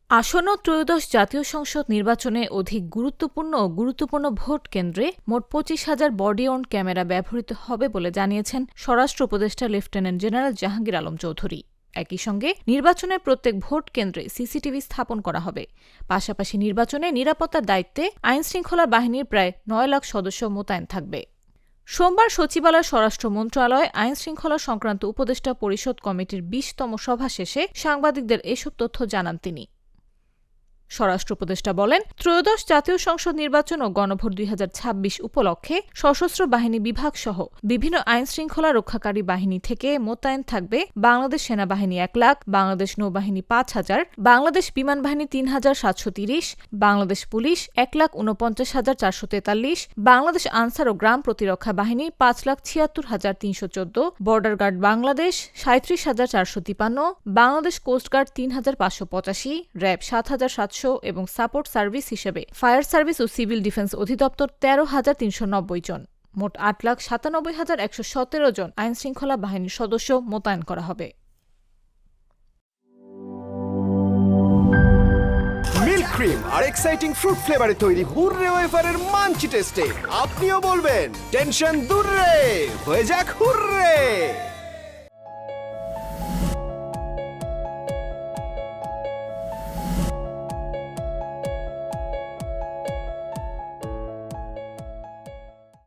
আসন্ন ত্রয়োদশ জাতীয় সংসদ নির্বাচনে অধিক গুরুত্বপূর্ণ ভোট কেন্দ্রে মোট ২৫,০০০ বডি অন ক্যামেরা ব্যবহৃত হবে বলে জানিয়েছেন স্বরাষ্ট্র উপদেষ্টা লেফটেন্যান্ট জেনারেল জাহাঙ্গীর আলম চৌধুরী। একই সঙ্গে নির্বাচনের প্রত্যেক ভোট কেন্দ্রে সিসিটিভি স্থাপন করা হবে। পাশাপাশি নির্বাচনে নিরাপত্তার দায়িত্বে আইনশৃঙ্খলা বাহিনীর প্রায় ৯ লাখ সদস্য মোতায়েন থাকবে। সোমবার সচিবালয় স্বরাষ্ট্র মন্ত্রণালয় আইনশৃঙ্খলা সংক্রান্ত উপদেষ্টা পরিষদ কমিটির ২০তম সভা শেষে সাংবাদিকদের এসব তথ্য জানান তিনি। স্বরাষ্ট্র উপদেষ্টা বলেন, ত্রয়োদশ জাতীয় সংসদ নির্বাচন ও গণভোট ২০২৬ উপলক্ষে সশস্ত্র বাহিনী বিভাগ সহ বিভিন্ন আইনশৃঙ্খলা রক্ষাকারী বাহিনী থেকে মোতায়েন থাকবে বাংলাদেশ সেনাবাহিনী ১ লাখ, বাংলাদেশ নৌবাহিনী ৫,০০০, বাংলাদেশ বিমান বাহিনী ৩,৭৩০, বাংলাদেশ পুলিশ ১,৪৯,৪৪৩, বাংলাদেশ আনসার ও গ্রাম প্রতিরক্ষা বাহিনী ৫,৭৬,৩১৪, বর্ডার গার্ড বাংলাদেশ ৩৭,৪৫৩, বাংলাদেশ কোস্টগার্ড ৩,৫৮৫, র্যাব ৭,৭০০ এবং সাপোর্ট সার্ভিস হিসেবে ফায়ার সার্ভিস ও সিভিল ডিফেন্স অধিদপ্তর ১৩,৩৯০ জন। মোট ৮,৯৭,১১৭ জন আইনশৃঙ্খলা বাহিনীর সদস্য মোতায়েন করা হবে। মিল্ক ক্রিম আর এক্সাইটিং ফ্রুট ফ্লেভারে তৈরি হুররে ওয়েফারের মাঞ্চি টেস্টে আপনিও বলবেন টেনশন দূর রে, হয়ে যাক হুররে।